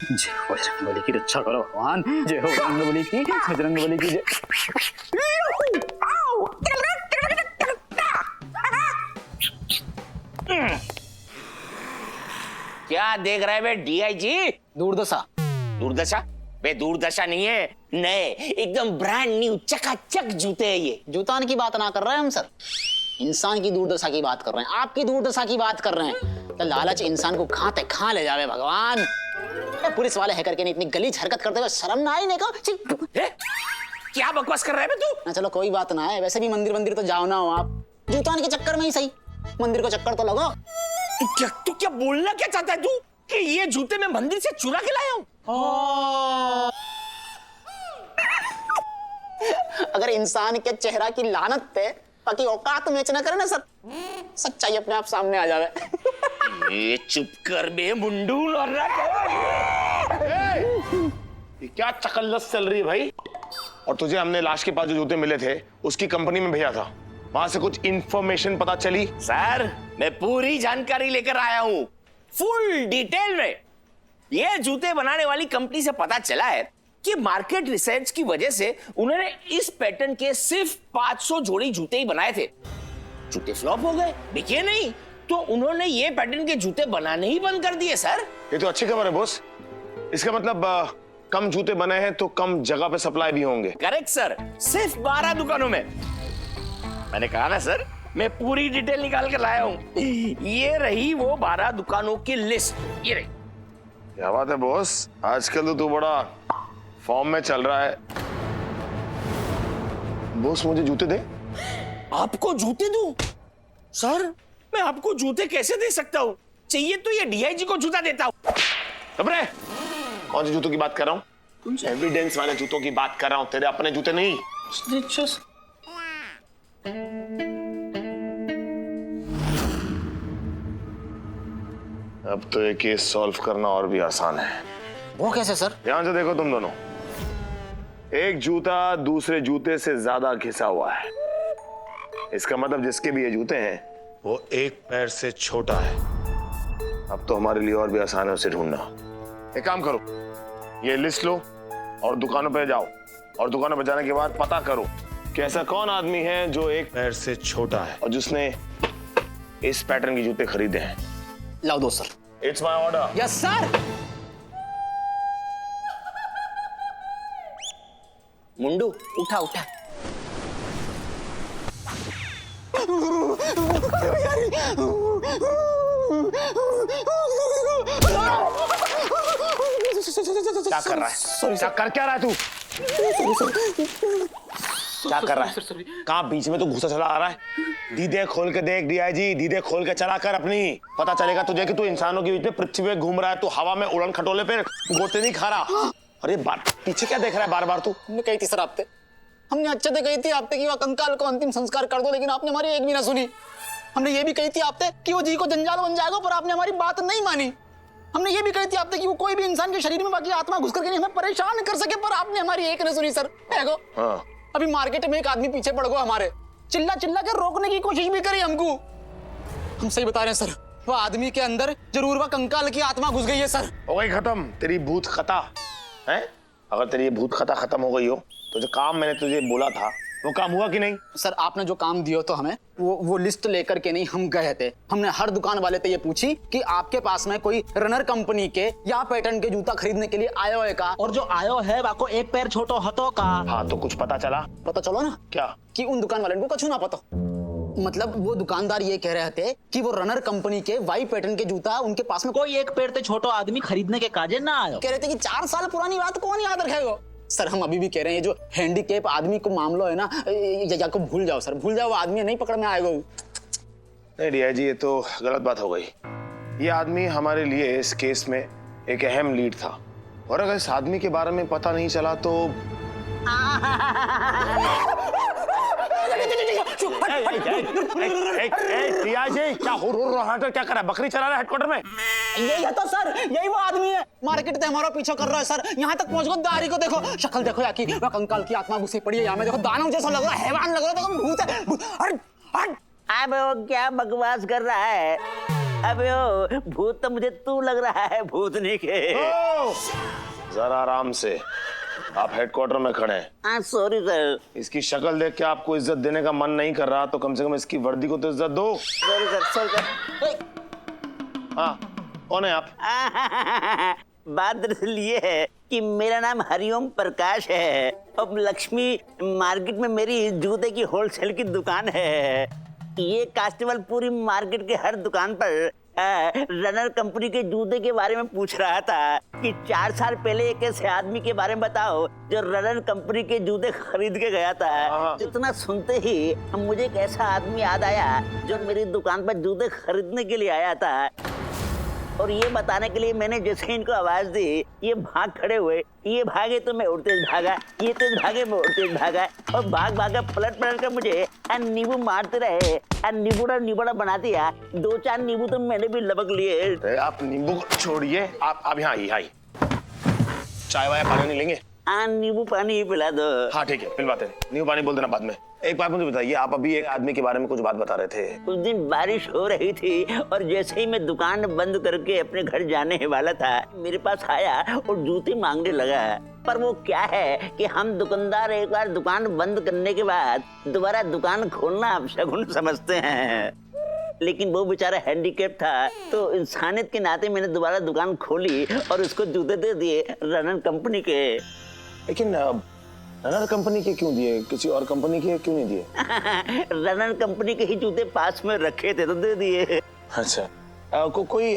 जय हो बजरंगबली की रक्षा करो भगवान, जय हो बजरंगबली की, बजरंगबली की जय। क्या देख रहे बे डीआईजी? दूरदशा। दूरदशा? बे दूरदशा नहीं है, नए एकदम ब्रांड न्यू चकाचक जूते हैं ये। जूतान की बात ना कर रहे हैं हम सर, इंसान की दुर्दशा की बात कर रहे हैं, आपकी दुर्दशा की बात कर रहे हैं। तो लालच इंसान को खाते खा ले जावे भगवान। पुलिस वाले है करके नहीं इतनी गलीज हरकत करते हुए शर्म ना आई नहीं को? क्या बकवास कर रहा है बे तू? ना चलो कोई बात ना है, वैसे भी मंदिर तो जाओ ना हो आप, जूतान के चक्कर में ही सही मंदिर को चक्कर तो लगाओ। तू क्या बोलना क्या चाहता है तू कि ये जूते मैं मंदिर से चुरा के लाया हूँ? अगर इंसान के चेहरा की लानत पे बाकी औकात मैच ना करे ना सर, सच्चाई अपने आप सामने आ जावे। ये चुप कर बे मुंडू लौर्रा। ये क्या चकल्लस चल रही है भाई? और तुझे हमने लाश के पास जो जूते मिले थे उसकी कंपनी में भेजा था, वहां से कुछ इंफॉर्मेशन पता चली? सर मैं पूरी जानकारी लेकर आया हूँ, फुल डिटेल में। ये जूते बनाने वाली कंपनी से पता चला है कि मार्केट रिसर्च की वजह से उन्होंने इस पैटर्न के सिर्फ 500 जोड़ी जूते ही बनाए थे। जूते फ्लॉप हो गए, बिके नहीं, तो उन्होंने ये पैटर्न के जूते बनाने ही बंद कर दिए सर। ये तो अच्छी खबर है बॉस। इसका मतलब कम जूते बने हैं तो कम जगह पे सप्लाई भी होंगे। करेक्ट सर, सिर्फ 12 दुकानों में। मैंने कहा ना सर, मैं पूरी डिटेल निकाल कर लाया हूं। ये रही वो 12 दुकानों की लिस्ट, ये रही। क्या बात है बॉस, आजकल तो तू बड़ा फॉर्म में चल रहा है। बॉस मुझे जूते दे। आपको जूते दूं? सर मैं आपको जूते कैसे दे सकता हूं? चाहिए तो ये डीआईजी को जूता देता हूं। घबरे, कौन से जूतों की बात कर रहा हूँ? एविडेंस वाले जूतों की बात कर रहा हूँ, तेरे अपने जूते नहीं। अब तो ये केस सॉल्व करना और भी आसान है। वो कैसे सर? ध्यान से देखो तुम दोनों, एक जूता दूसरे जूते से ज्यादा घिसा हुआ है। इसका मतलब जिसके भी ये जूते हैं वो एक पैर से छोटा है। अब तो हमारे लिए और भी आसान है उसे ढूंढना। एक काम करो, ये लिस्ट लो और दुकानों पे जाओ, और दुकानों पे जाने के बाद पता करो कि ऐसा कौन आदमी है जो एक पैर से छोटा है और जिसने इस पैटर्न के जूते खरीदे हैं। लाओ दो sir. It's my order. Yes sir. Mundu उठा उठा। क्या कर रहा है? क्या रहा है तू? क्या कर रहा है? कहाँ बीच में तो घुसा चला आ रहा है? दीदे खोल के देख डीआईजी, दीदे खोल के चला कर अपनी, पता चलेगा तुझे कि तू इंसानों के बीच में पृथ्वी पे घूम रहा है, तू हवा में उड़न खटोले पे गोते नहीं खा रहा। अरे पीछे क्या देख रहा है बार बार तू? हमने कही थी सर आपसे, हमने अच्छे से कही थी आपसे कि वो कंकाल को अंतिम संस्कार कर दो, लेकिन आपने हमारी एक भी ना सुनी। हमने ये भी कही थी आपसे कि वो जी को जंजाल बन जाएगा, पर आपने हमारी बात नहीं मानी। हमने ये भी कही थी आपसे कि वो कोई भी इंसान के शरीर में बाकी आत्मा घुस करके नहीं हमें परेशान कर सके, पर आपने हमारी एक नहीं सुनी सर। देखो हाँ। अभी मार्केट में एक आदमी पीछे पड़ गया हमारे, चिल्ला चिल्ला के रोकने की कोशिश भी करी हमको। हम सही बता रहे हैं सर, वो आदमी के अंदर जरूर वह कंकाल की आत्मा घुस गई है सर। हो गई खत्म तेरी भूत खता है? अगर तेरी ये भूत खता खत्म हो गई हो तो जो काम मैंने तुझे बोला था वो काम हुआ कि नहीं? सर आपने जो काम दिया तो हमें वो लिस्ट लेकर के नहीं हम गए थे, हमने हर दुकान वाले से ये पूछी कि आपके पास में कोई रनर कंपनी के या पैटर्न के जूता खरीदने के लिए आयो है का, और जो आयो है वाको एक पैर छोटो हतो का। हाँ तो कुछ पता चला? पता चलो ना क्या? कि उन दुकान वाले को कछु ना पता। मतलब वो दुकानदार ये कह रहे थे कि वो रनर कंपनी के वाई पैटर्न के जूता उनके पास में कोई एक पैर ते छोटो आदमी खरीदने के काजे ना आयो। कह रहे थे कि 4 साल पुरानी बात कौन याद रखेगा। सर हम अभी भी कह रहे हैं, ये जो हैंडीकैप आदमी को मामला है ना, या को भूल जाओ सर, भूल जाओ, वो आदमी नहीं पकड़ में आएगा। नहीं डीआईजी, ये तो गलत बात हो गई। ये आदमी हमारे लिए इस केस में एक अहम लीड था, और अगर इस आदमी के बारे में पता नहीं चला तो क्या हो रहा है? क्या कर रहा है? बकरी चला रहा है हेडक्वार्टर में? यही है तो सर, यही वो आदमी है, मार्केट से हमारा पीछा कर रहा है सर। यहाँ तक पहुंच गो, दाढ़ी को देखो, शक्ल देखो याकी, वह कंकाल की आत्मा घुसी पड़ी है यहाँ में। देखो दानव जैसा लग रहा है, हैवान लग रहा है, देखो भूत है। हट हट। अब वो क्या बकवास कर रहा है? अबे ओ भूत तो मुझे तू लग रहा है, भूतनी के। जरा आराम से, आप हेडक्वार्टर में खड़े हैं। हाँ सॉरी सर। इसकी शक्ल देख के आपको इज्जत देने का मन नहीं कर रहा तो कम से कम इसकी वर्दी को तो इज्जत दो। Sorry sir, sorry sir. हाँ, कौन है आप? बात दरअसल ये है कि मेरा नाम हरिओम प्रकाश है और लक्ष्मी मार्केट में मेरी जूते की होलसेल की दुकान है। ये कांस्टेबल पूरी मार्केट के हर दुकान पर रनर कंपनी के जूते के बारे में पूछ रहा था कि 4 साल पहले एक ऐसे आदमी के बारे में बताओ जो रनर कंपनी के जूते खरीद के गया था। इतना सुनते ही मुझे एक ऐसा आदमी याद आया जो मेरी दुकान पर जूते खरीदने के लिए आया था और ये बताने के लिए मैंने जैसे इनको आवाज दी ये भाग खड़े हुए। ये भागे तो मैं और तेज भागा, ये तेज भागे मैं और तेज भागा और भाग भागा पलट कर मुझे नींबू मारते रहे। निबूड़ा बना दिया। 2-4 नींबू तो मैंने भी लपक लिए। आप नींबू को छोड़िए, आप यहाँ आइए। चाय वाय पानी नहीं लेंगे? नींबू पानी ही पिला दो। हाँ ठीक है, पिलवाते हैं। नींबू पानी बोल देना बाद में। एक बात मुझे बताइए, आप अभी एक आदमी के बारे में कुछ बात बता रहे थे। उस दिन बारिश हो रही थी और जैसे ही मैं दुकान बंद करके अपने घर जाने वाला था मेरे पास आया और जूते मांगने लगा। पर वो क्या है कि हम दुकानदार एक बार दुकान बंद करने के बाद दोबारा दुकान खोलना अपशगुन समझते हैं, लेकिन वो बेचारा हैंडीकैप था तो इंसानियत के नाते मैंने दोबारा दुकान खोली और उसको जूते दे दिए रनर कंपनी के। लेकिन रनर कंपनी के क्यों दिए, किसी और कंपनी के क्यों नहीं दिए? रनर कंपनी के ही जूते पास में रखे थे तो दे दिए। अच्छा, कोई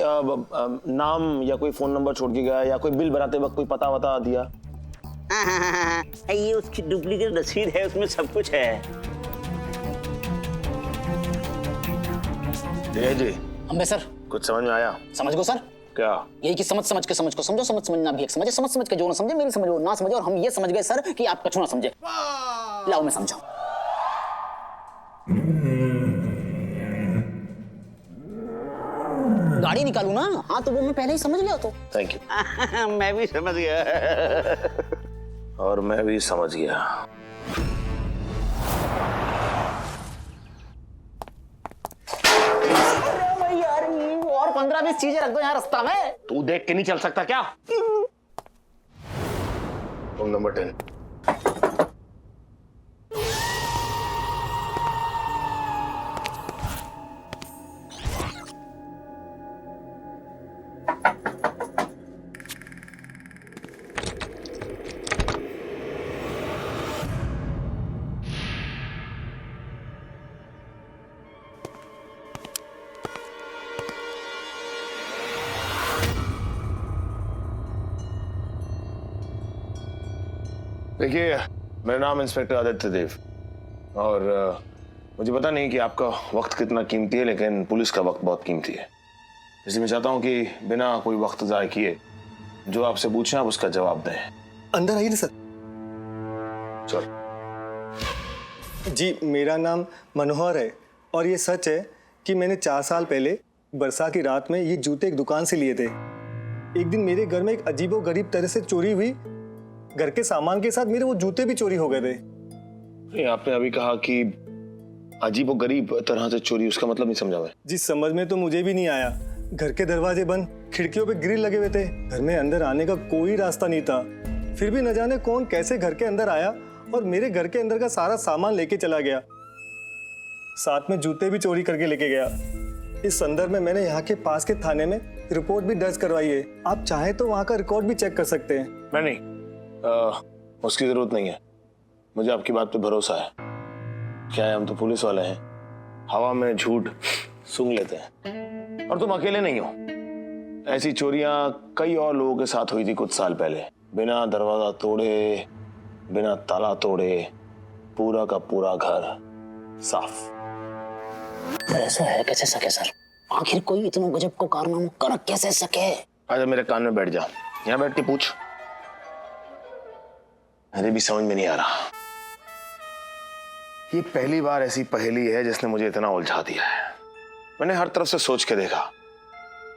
नाम या कोई फोन नंबर छोड़ के गया या कोई बिल बनाते वक्त कोई पता वता दिया? ये उसकी डुप्लीकेट रसीद है, उसमें सब कुछ है। जी अम्बे सर, कुछ समझ में आया? समझ गो सर। क्या? यही कि समझ के समझ को समझो, समझना भी एक समझे, समझ के जो ना समझे मेरी समझ वो ना समझे और हम ये समझ गए सर कि आप कछु ना समझे। लाओ मैं समझाऊं। गाड़ी निकालू ना? हाँ तो वो मैं पहले ही समझ गया तो। Thank you. मैं भी समझ गया। और मैं भी समझ गया। यार और 15-20 चीजें रख दो यहाँ रास्ता में। तू देख के नहीं चल सकता क्या? Room number 10। देखिए, मेरा नाम इंस्पेक्टर आदित्य देव और मुझे पता नहीं कि आपका वक्त कितना कीमती है, लेकिन पुलिस का वक्त बहुत कीमती है। इसलिए मैं चाहता हूं कि बिना कोई वक्त ज़ाया किए जो आपसे पूछना आप उसका जवाब दें। अंदर आइए ना सर। चल। जी, मेरा नाम मनोहर है और ये सच है कि मैंने 4 साल पहले बरसात की रात में ये जूते एक दुकान से लिए थे। एक दिन मेरे घर में एक अजीबोगरीब तरह से चोरी हुई। घर के सामान के साथ मेरे वो जूते भी चोरी हो गए थे। आपने अभी कहा कि अजीबोगरीब तरह से चोरी, उसका मतलब नहीं समझा मैं। जी, समझ में तो मुझे भी नहीं आया। घर के दरवाजे बंद, खिड़कियों पे ग्रिल लगे हुए थे, घर में अंदर आने का कोई रास्ता नहीं था। फिर भी न जाने कौन कैसे घर के अंदर आया और मेरे घर के अंदर का सारा सामान लेके चला गया, साथ में जूते भी चोरी करके लेके गया। इस संदर्भ में मैंने यहाँ के पास के थाने में रिपोर्ट भी दर्ज करवाई है। आप चाहे तो वहाँ का रिकॉर्ड भी चेक कर सकते हैं। मैं नहीं, उसकी जरूरत नहीं है। मुझे आपकी बात पे भरोसा है। क्या है, हम तो पुलिस वाले हैं, हवा में झूठ सूंघ लेते हैं। और तुम अकेले नहीं हो। ऐसी चोरियां कई और लोगों के साथ हुई थी कुछ साल पहले। बिना दरवाजा तोड़े, बिना ताला तोड़े, पूरा का पूरा घर साफ। ऐसा है कैसे सके सर? आखिर कोई इतना गजब को कारनामा कर कैसे सके? आजा मेरे कान में बैठ जा, यहाँ बैठ के पूछ। मुझे भी समझ में नहीं आ रहा। ये पहली बार ऐसी पहेली है जिसने मुझे इतना उलझा दिया है। मैंने हर तरफ से सोच के देखा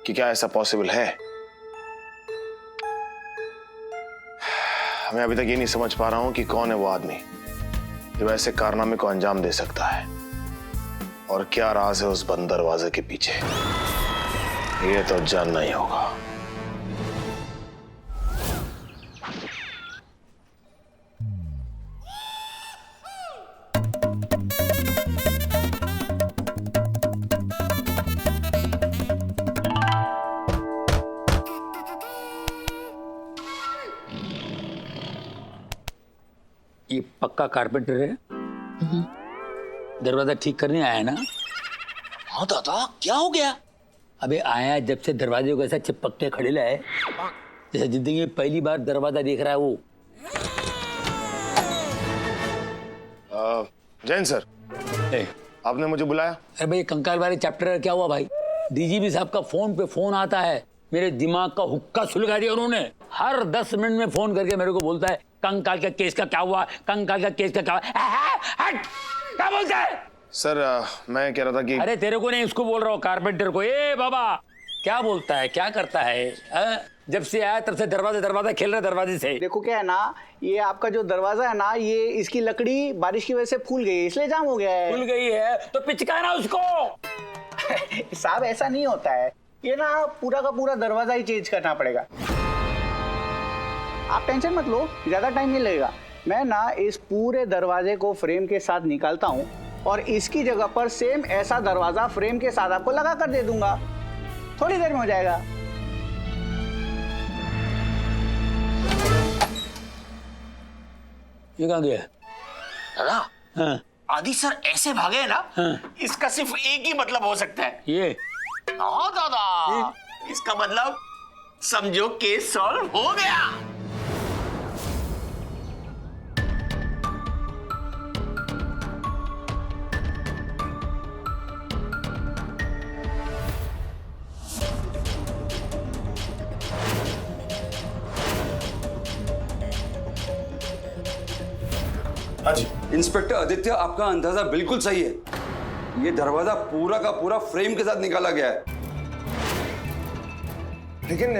कि क्या ऐसा पॉसिबल है। मैं अभी तक ये नहीं समझ पा रहा हूं कि कौन है वो आदमी जो ऐसे कारनामे को अंजाम दे सकता है और क्या राज है उस बंद दरवाजे के पीछे। ये तो जानना ही होगा। ये पक्का कारपेंटर है। दरवाजा ठीक करने आया ना? हाँ दादा, क्या हो गया? अबे आया जब से दरवाजे को ऐसा चिपक के खड़े लाए जैसे जिंदगी में पहली बार दरवाजा देख रहा है वो। जैन सर, आपने मुझे बुलाया? अरे भाई कंकाल वाले चैप्टर का क्या हुआ भाई? डीजीपी साहब का फोन पे फोन आता है, मेरे दिमाग का हुक्का सुलगा दिया उन्होंने। हर 10 मिनट में फोन करके मेरे को बोलता है कंकाल का केस का क्या हुआ, कंकाल का केस का क्या हुआ। हट, क्या बोलता है? सर मैं कह रहा था कि अरे तेरे को नहीं, उसको बोल रहा हूँ, कारपेंटर को। ए बाबा, क्या बोलता है, क्या करता है? जब से आया तब से दरवाजा खेल रहा दरवाजे से। देखो क्या है ना, ये आपका जो दरवाजा है ना, ये इसकी लकड़ी बारिश की वजह से फूल गई है, इसलिए जाम हो गया है। फूल गई है तो पिचकाना उसको। साहब ऐसा नहीं होता है, ये ना पूरा का पूरा दरवाजा ही चेंज करना पड़ेगा। आप टेंशन मत लो, ज्यादा टाइम नहीं लगेगा। मैं ना इस पूरे दरवाजे को फ्रेम के साथ निकालता हूँ और इसकी जगह पर सेम ऐसा दरवाजा फ्रेम के साथ आपको लगा कर दे दूंगा। थोड़ी देर में हो जाएगा। ये कहाँ गया? दादा, हाँ, आदि सर ऐसे भागे ना, हाँ। इसका सिर्फ एक ही मतलब हो सकता है। ये हाँ दादा, इसका मतलब समझो केस सॉल्व हो गया। हाँ जी। इंस्पेक्टर आदित्य, आपका अंदाजा बिल्कुल सही है। ये दरवाजा पूरा का पूरा फ्रेम के साथ निकाला गया है। लेकिन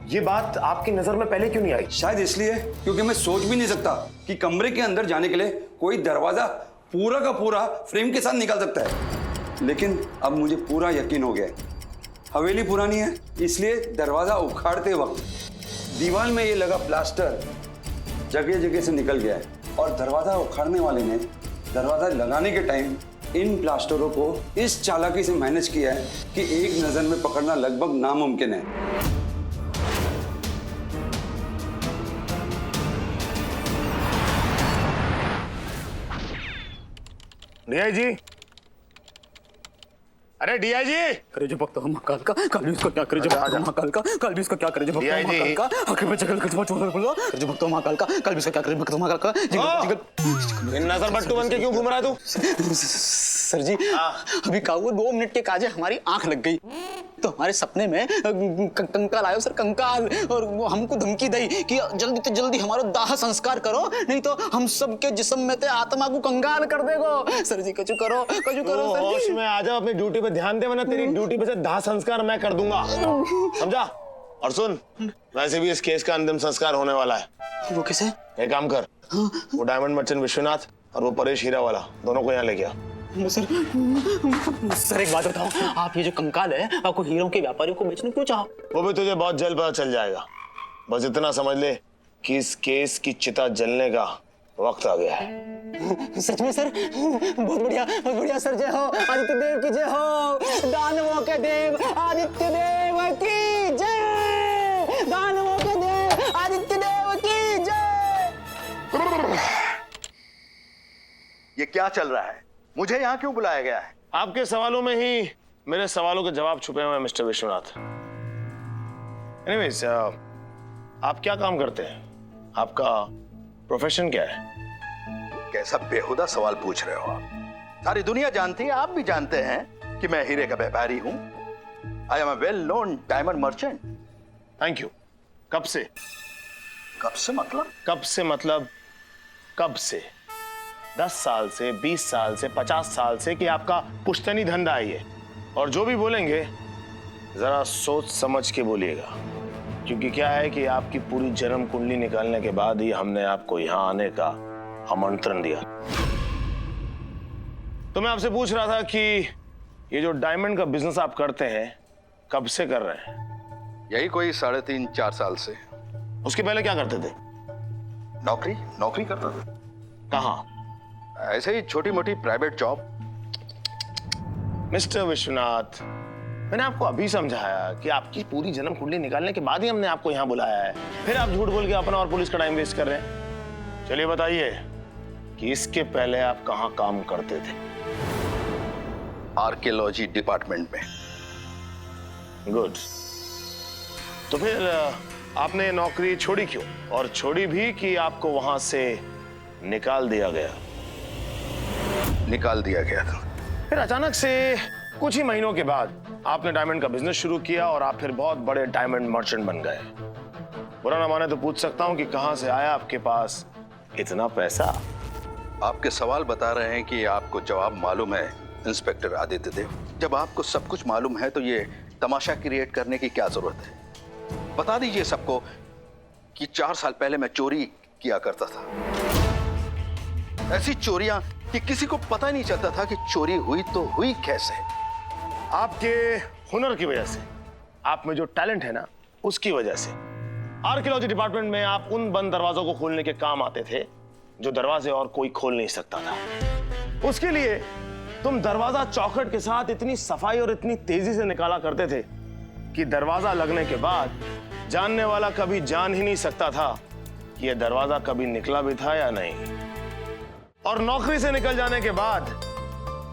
ये बात आपकी नजर में पहले क्यों नहीं आई? शायद इसलिए क्योंकि मैं सोच भी नहीं सकता कि कमरे के अंदर जाने के लिए कोई दरवाजा पूरा का पूरा फ्रेम के साथ निकाल सकता है। लेकिन अब मुझे पूरा यकीन हो गया है। हवेली पुरानी है, इसलिए दरवाजा उखाड़ते वक्त दीवार में ये लगा प्लास्टर जगह जगह से निकल गया है और दरवाजा उखाड़ने वाले ने दरवाजा लगाने के टाइम इन प्लास्टरों को इस चालाकी से मैनेज किया है कि एक नजर में पकड़ना लगभग नामुमकिन है। डीआईजी, अरे डीआईजी, करे जो भक्त महाकाल का, कल भी उसका क्या करे जो भक्त महाकाल का, कल भी उसका क्या करे जो भक्त महाकाल का, आखिर में जगल कर जो भक्त महाकाल का, कल भी उसका क्या करे भक्त महाकाल का। नजर बट्टू बन के क्यों घूम रहा है तू? सर जी, अभी का हुआ 2 मिनट के काजे हमारी आंख लग गई तो हमारे सपने में कंकाल आयो सर, कंकाल, और वो हमको धमकी दी कि जल्दी से जल्दी हमारा दाह संस्कार करो, नहीं तो हम सबके जिस्म में ते आत्मा को कंगाल कर देगो। सर जी कछु करो सर होश जी। में आ जाओ, अपनी ड्यूटी पे ध्यान दे, वरना तेरी ड्यूटी पे से दाह संस्कार मैं कर दूंगा, समझा? और सुन, वैसे भी इस केस का अंतिम संस्कार होने वाला है। वो कैसे? एक काम कर, वो डायमंड मर्चेंट विश्वनाथ और वो परेश हीरा वाला, दोनों को यहाँ लेके आ। सर एक बात बताओ, आप ये जो कंकाल है आपको हीरों के व्यापारियों को बेचने क्यों चाहो? वो भी तुझे बहुत जल्द पता चल जाएगा। बस इतना समझ ले कि इस केस की चिता जलने का वक्त आ गया है। सच में सर? बहुत बढ़िया सर। जय हो आदित्य देव की जय हो, दानवों के देव आदित्य देव की जय, दानवों के देव आदित्य देव की जय। ये क्या चल रहा है? मुझे यहाँ क्यों बुलाया गया है? आपके सवालों में ही मेरे सवालों के जवाब छुपे हुए हैं मिस्टर विश्वनाथ। एनीवेज, आप क्या काम करते हैं? आपका प्रोफेशन क्या है? कैसा बेहुदा सवाल पूछ रहे हो आप? सारी दुनिया जानती है, आप भी जानते हैं कि मैं हीरे का व्यापारी हूं। I am a well known diamond merchant. Thank you. कब से? कब से मतलब? कब से मतलब कब से? 10 साल से, 20 साल से, 50 साल से कि आपका पुश्तैनी धंधा है ये। और जो भी बोलेंगे जरा सोच समझ के बोलिएगा, क्योंकि क्या है कि आपकी पूरी जन्म कुंडली निकालने के बाद ही हमने आपको यहां आने का आमंत्रण दिया। तो मैं आपसे पूछ रहा था कि ये जो डायमंड का बिजनेस आप करते हैं, कब से कर रहे हैं? यही कोई 3.5-4 साल से। उसके पहले क्या करते थे? नौकरी करता था। कहाँ? ऐसे ही छोटी मोटी प्राइवेट जॉब। मिस्टर विश्वनाथ, मैंने आपको अभी समझाया कि आपकी पूरी जन्म कुंडली निकालने के बाद ही हमने आपको यहाँ बुलाया है, फिर आप झूठ बोल के अपना और पुलिस का टाइम वेस्ट कर रहे हैं। चलिए बताइए कि इसके पहले आप कहाँ काम करते थे? आर्कियोलॉजी डिपार्टमेंट में। गुड। तो फिर आपने नौकरी छोड़ी क्यों? और छोड़ी भी कि आपको वहां से निकाल दिया गया? निकाल दिया गया था। फिर अचानक से कुछ ही महीनों के बाद आपने डायमंड का बिजनेस शुरू किया और आप फिर बहुत बड़े डायमंड मर्चेंट बन गए। बुरा ना माने तो पूछ सकता हूं कि कहां से आया आपके पास इतना पैसा? आपके सवाल बता रहे हैं कि आपको जवाब मालूम है इंस्पेक्टर आदित्य देव। जब आपको सब कुछ मालूम है तो ये तमाशा क्रिएट करने की क्या जरूरत है? बता दीजिए सबको कि 4 साल पहले मैं चोरी किया करता था। ऐसी चोरियां कि किसी को पता ही नहीं चलता था कि चोरी हुई तो हुई कैसे। आपके हुनर की वजह से, आप में जो टैलेंट है ना, उसकी वजह से आर्कियोलॉजी डिपार्टमेंट में आप उन बंद दरवाजों को खोलने के काम आते थे जो दरवाजे और कोई खोल नहीं सकता था। उसके लिए तुम दरवाजा चौखट के साथ इतनी सफाई और इतनी तेजी से निकाला करते थे कि दरवाजा लगने के बाद जानने वाला कभी जान ही नहीं सकता था कि यह दरवाजा कभी निकला भी था या नहीं। और नौकरी से निकल जाने के बाद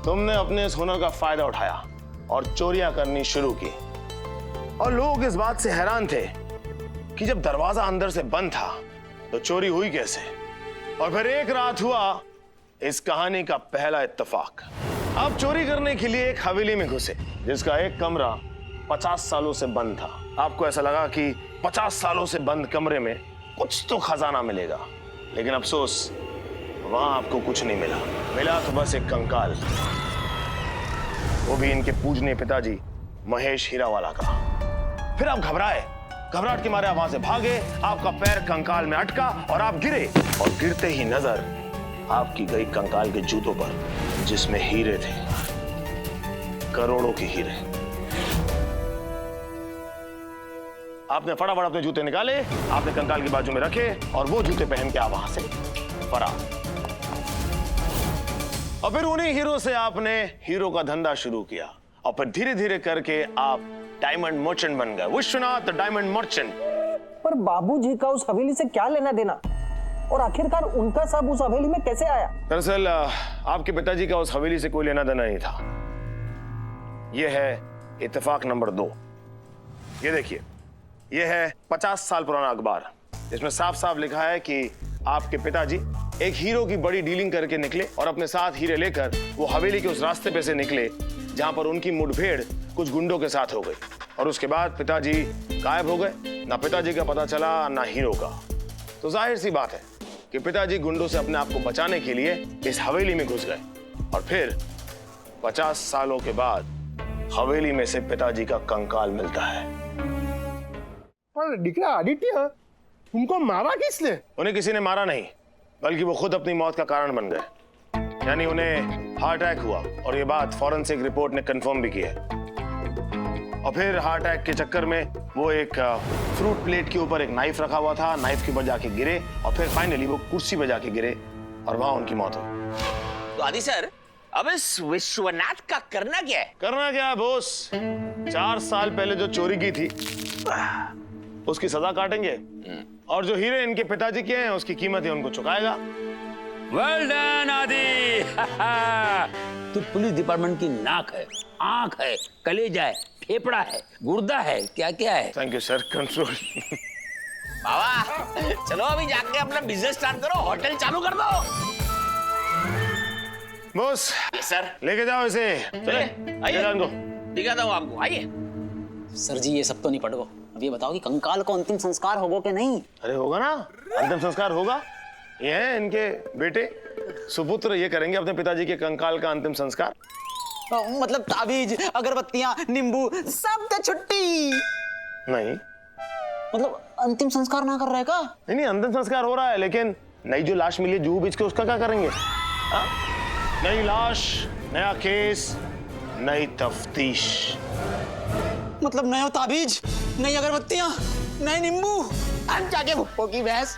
तुमने अपने इस हुनर का फायदा उठाया और चोरियां करनी शुरू की। और लोग इस बात से हैरान थे कि जब दरवाजा अंदर से बंद था तो चोरी हुई कैसे। और फिर एक रात हुआ इस कहानी का पहला इत्तेफाक। आप चोरी करने के लिए एक हवेली में घुसे जिसका एक कमरा 50 सालों से बंद था। आपको ऐसा लगा कि 50 सालों से बंद कमरे में कुछ तो खजाना मिलेगा, लेकिन अफसोस वहां आपको कुछ नहीं मिला। मिला तो बस एक कंकाल, वो भी इनके पूजनीय पिताजी महेश हीरावाला का। फिर आप घबराए, घबराहट के मारे आप वहां से भागे, आपका पैर कंकाल में अटका और आप गिरे। और गिरते ही नजर आपकी गई कंकाल के जूतों पर जिसमें हीरे थे, करोड़ों के हीरे। आपने फटाफट अपने जूते निकाले, आपने कंकाल की बाजू में रखे और वो जूते पहन के आप वहां से फरार। और फिर उन्हीं हीरो से आपने हीरो का धंधा शुरू किया और फिर धीरे धीरे करके आप डायमंड मर्चेंट बन गए, विश्वनाथ द डायमंड मर्चेंट। पर बाबूजी का उस हवेली से क्या लेना देना, और आखिरकार उनका सब उस हवेली में कैसे आया? दरअसल आपके पिताजी का उस हवेली से कोई लेना देना नहीं था। यह है इत्तेफाक नंबर 2। ये देखिए, यह है 50 साल पुराना अखबार, जिसमें साफ साफ लिखा है कि आपके पिताजी एक हीरो की बड़ी डीलिंग करके निकले और अपने साथ हीरे लेकर वो हवेली के उस रास्ते पे से निकले जहां पर उनकी मुठभेड़ कुछ गुंडों के साथ हो गई। और उसके बाद पिताजी गायब हो गए, ना पिताजी का पता चला ना हीरो का। तो जाहिर सी बात है कि पिताजी गुंडों से अपने आप को बचाने के लिए इस हवेली में घुस गए। और फिर 50 सालों के बाद हवेली में से पिताजी का कंकाल मिलता है। पर दिखरा आदित्य, तुमको मारा किसने? उन्हें किसी ने मारा नहीं, बल्कि वो खुद अपनी मौत का कारण बन गए। यानी उन्हें हार्ट अटैक हुआ और ये बात फॉरेंसिक रिपोर्ट ने कंफर्म भी की है। और फिर हार्ट अटैक के चक्कर में वो एक फ्रूट प्लेट के ऊपर एक नाइफ रखा हुआ था, नाइफ के ऊपर जाके गिरे और फिर फाइनली वो कुर्सी पे जाके गिरे और वहां उनकी मौत हुई। तो आदि सर, अब इस विश्वनाथ का करना क्या है? करना क्या है बॉस? 4 साल पहले जो चोरी की थी उसकी सजा काटेंगे और जो हीरे इनके पिताजी के हैं उसकी कीमत है उनको चुकाएगा। वेल डन आदि। तू पुलिस डिपार्टमेंट की नाक है, आंख है, कलेजा है, फेफड़ा है, गुर्दा है, क्या क्या है। Thank you sir, control. बाबा चलो अभी जाके अपना बिजनेस स्टार्ट करो, होटल चालू कर दो। बॉस सर लेके जाओ इसे, चले आइए, दिखाता हूँ आपको, आइए। सर जी ये सब तो नहीं पढ़ो, अब ये बताओ कि कंकाल को अंतिम संस्कार होगा कि नहीं? अरे होगा ना, अंतिम संस्कार होगा। ये है इनके बेटे सुपुत्र, ये करेंगे अपने पिताजी के कंकाल का अंतिम संस्कार। मतलब ताबीज, अगरबत्तियां, नींबू सब तो छुट्टी। नहीं मतलब अंतिम संस्कार ना कर रहे का? नहीं, अंतिम संस्कार हो रहा है, लेकिन नई जो लाश मिली है जूहू बीच के, उसका क्या करेंगे? नई लाश, नया केस, नई तफ्तीश। मतलब नए ताबीज, नई अगरबत्तियां, नए नींबू, हम जाके भुप्पो की भैंस